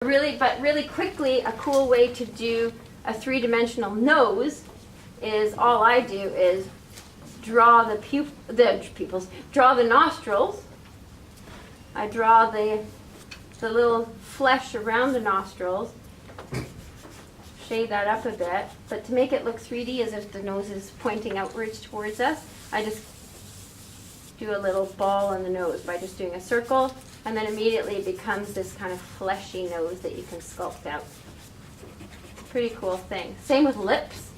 Really quickly, a cool way to do a three-dimensional nose is all I do is draw the pupils, draw the nostrils. I draw the little flesh around the nostrils, shade that up a bit, but to make it look 3D as if the nose is pointing outwards towards us, I just do a little ball on the nose by just doing a circle, and then immediately it becomes this kind of fleshy nose that you can sculpt out. Pretty cool thing. Same with lips.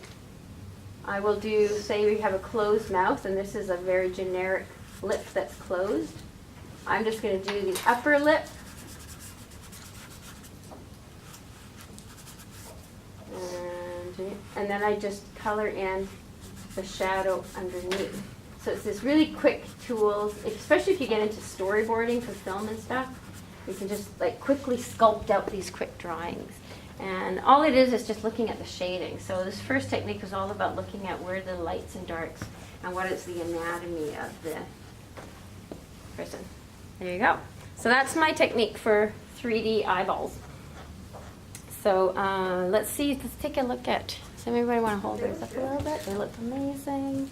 I will do, say we have a closed mouth, and this is a very generic lip that's closed. I'm just going to do the upper lip. And then I just color in the shadow underneath. So it's this really quick tools, especially if you get into storyboarding for film and stuff. You can just like quickly sculpt out these quick drawings. And all it is just looking at the shading. So this first technique is all about looking at where the lights and darks and what is the anatomy of the person. There you go. So that's my technique for 3D eyeballs. So let's take a look at, does everybody want to hold theirs up a little bit? They look amazing.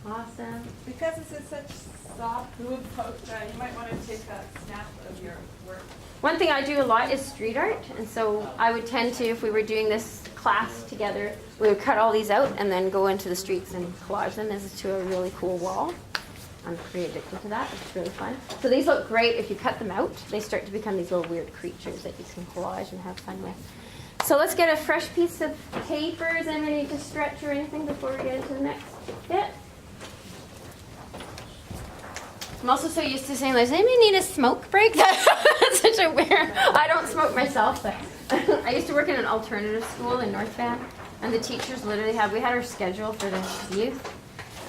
Awesome. Because this is such soft, smooth coat, you might want to take a snap of your work. One thing I do a lot is street art, and so I would tend to, if we were doing this class together, we would cut all these out and then go into the streets and collage them to a really cool wall. I'm pretty addicted to that. It's really fun. So these look great if you cut them out. They start to become these little weird creatures that you can collage and have fun with. So let's get a fresh piece of paper. Is anybody need to stretch or anything before we get into the next bit? I'm also so used to saying, does anybody need a smoke break? That's such a weird, I don't smoke myself, but I used to work in an alternative school in North Van, and the teachers literally we had our schedule for the youth,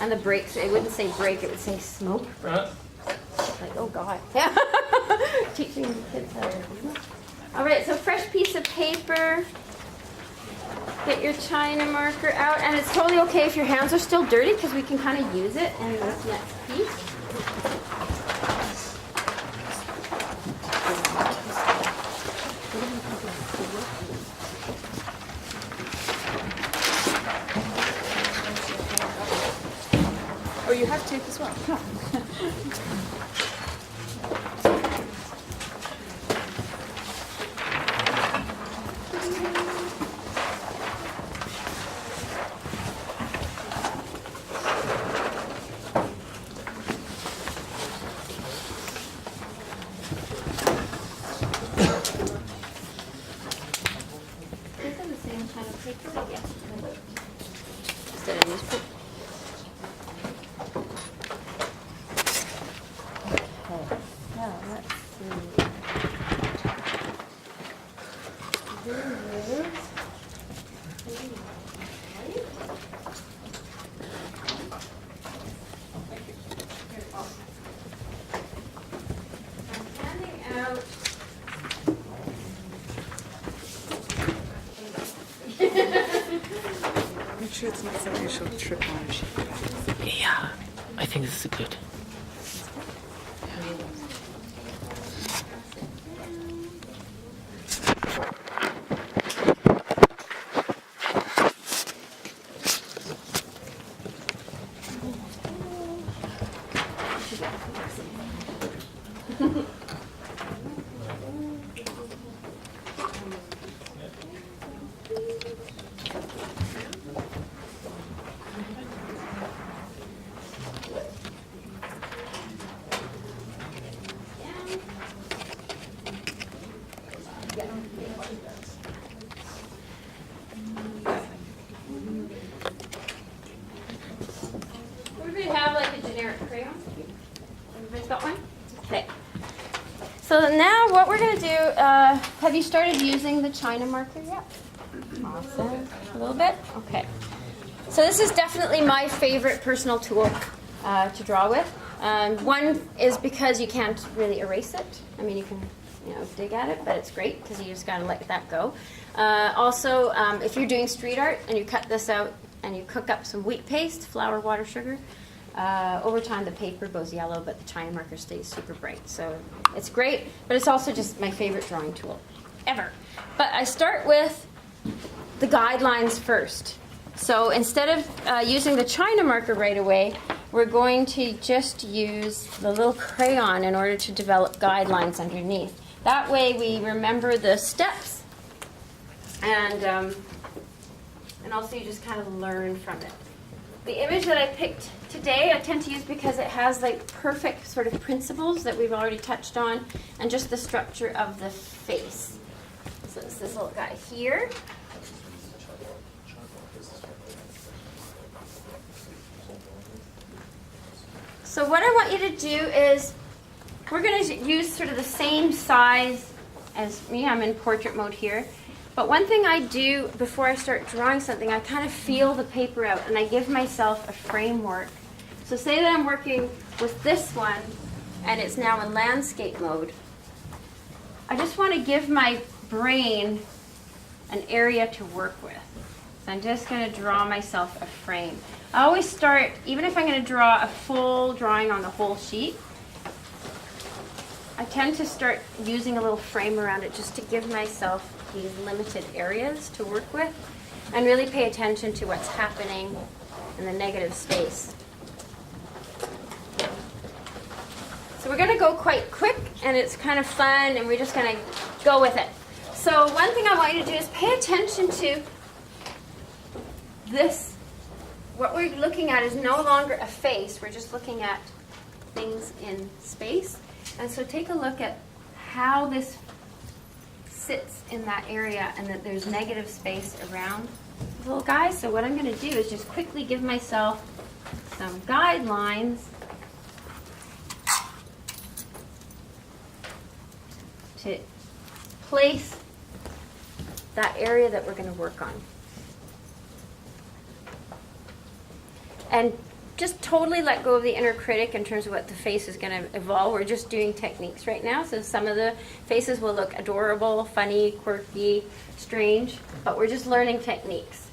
and the breaks, it wouldn't say break, it would say smoke break. Like, oh God. Yeah. Teaching the kids how to do. All right, so fresh piece of paper. Get your China marker out, and it's totally okay if your hands are still dirty because we can kind of use it in this next piece. Oh, you have tape as well. Make sure it's not something she'll trip on if she tries. Yeah, I think this is good. Everybody have like a generic crayon? Everybody's got one? Okay. So now what we're going to do, have you started using the China marker yet? Awesome. A little bit? Okay. So this is definitely my favorite personal tool to draw with. One is because you can't really erase it. I mean, you can dig at it, but it's great because you just got to let that go. Also, if you're doing street art and you cut this out and you cook up some wheat paste, flour, water, sugar, over time the paper goes yellow, but the China marker stays super bright. So It's great, but it's also just my favorite drawing tool ever. But I start with the guidelines first. So instead of using the China marker right away, we're going to just use the little crayon in order to develop guidelines underneath. That way we remember the steps, and also you just kind of learn from it. The image that I picked today I tend to use because it has like perfect sort of principles that we've already touched on, and just the structure of the face. So it's this little guy here. So what I want you to do is, we're going to use sort of the same size as me. I'm in portrait mode here. But one thing I do before I start drawing something, I kind of feel the paper out and I give myself a framework. So say that I'm working with this one and it's now in landscape mode. I just want to give my brain an area to work with. So I'm just going to draw myself a frame. I always start, even if I'm going to draw a full drawing on the whole sheet, I tend to start using a little frame around it just to give myself these limited areas to work with and really pay attention to what's happening in the negative space. So we're going to go quite quick, and it's kind of fun, and we're just going to go with it. So one thing I want you to do is pay attention to this. What we're looking at is no longer a face. We're just looking at things in space. And so take a look at how this sits in that area and that there's negative space around the little guy. So what I'm going to do is just quickly give myself some guidelines to place that area that we're going to work on. And just totally let go of the inner critic in terms of what the face is going to evolve. We're just doing techniques right now. So some of the faces will look adorable, funny, quirky, strange, but we're just learning techniques.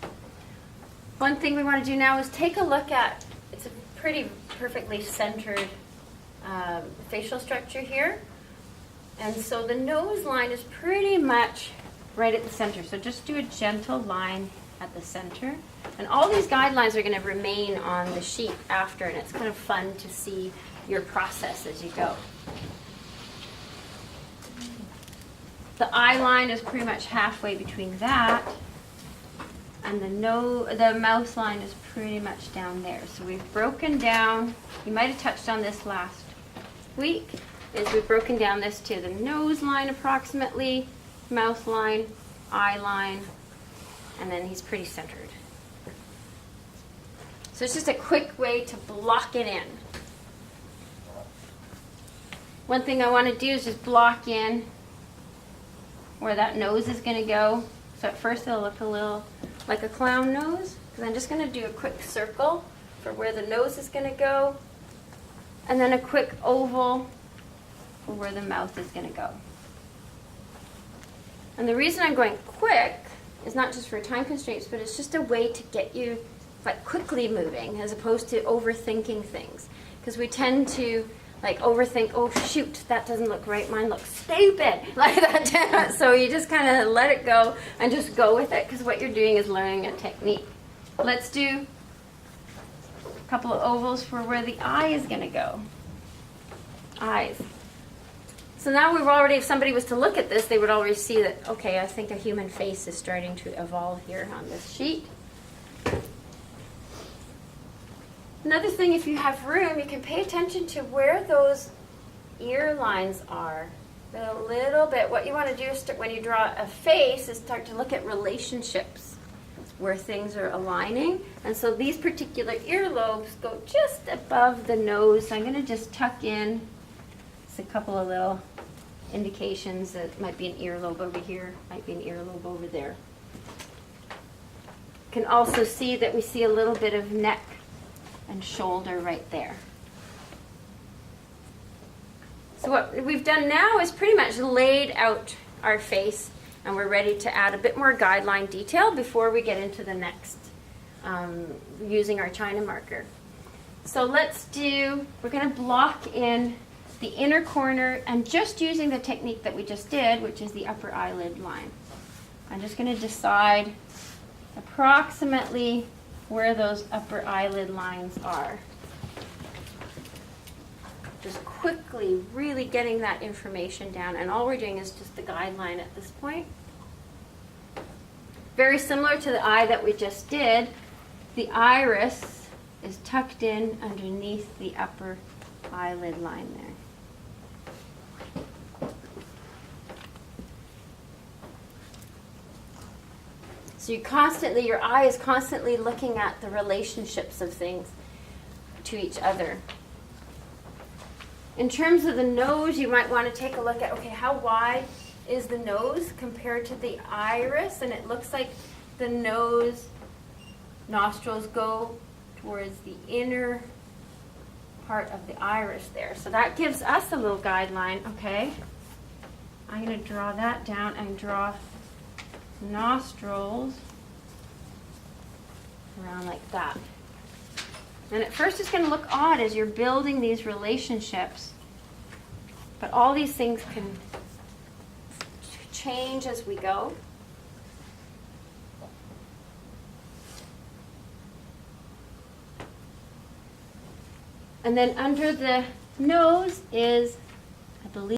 One thing we want to do now is take a look at, it's a pretty perfectly centered facial structure here. And so the nose line is pretty much right at the center. So just do a gentle line at the center. And all these guidelines are going to remain on the sheet after, and it's kind of fun to see your process as you go. The eye line is pretty much halfway between that, and the mouth line is pretty much down there. So we've broken down, you might have touched on this last week, is we've broken down this to the nose line approximately, mouth line, eye line, and then he's pretty centered. So it's just a quick way to block it in. One thing I want to do is just block in where that nose is going to go. So at first it'll look a little like a clown nose, because I'm just going to do a quick circle for where the nose is going to go, and then a quick oval for where the mouth is going to go. And the reason I'm going quick is not just for time constraints, but it's just a way to get you like quickly moving as opposed to overthinking things. Because we tend to like overthink, oh shoot, that doesn't look right, mine looks stupid, like that. So you just kind of let it go and just go with it, because what you're doing is learning a technique. Let's do a couple of ovals for where the eye is going to go. Eyes. So now we've already, if somebody was to look at this, they would already see that, okay, I think a human face is starting to evolve here on this sheet. Another thing, if you have room, you can pay attention to where those ear lines are. A little bit. What you want to do is when you draw a face is start to look at relationships where things are aligning. And so these particular earlobes go just above the nose. So I'm going to just tuck in just a couple of little indications that might be an earlobe over here, might be an earlobe over there. You can also see that we see a little bit of neck and shoulder right there. So what we've done now is pretty much laid out our face, and we're ready to add a bit more guideline detail before we get into the next, using our China marker. So we're going to block in the inner corner, and just using the technique that we just did, which is the upper eyelid line. I'm just going to decide approximately where those upper eyelid lines are. Just quickly really getting that information down, and all we're doing is just the guideline at this point. Very similar to the eye that we just did, the iris is tucked in underneath the upper eyelid line there. So your eye is constantly looking at the relationships of things to each other. In terms of the nose, you might want to take a look at, okay, how wide is the nose compared to the iris? And it looks like the nostrils go towards the inner part of the iris there. So that gives us a little guideline, okay? I'm going to draw that down and draw nostrils around like that. And at first it's going to look odd as you're building these relationships, but all these things can change as we go. And then under the nose is, I believe,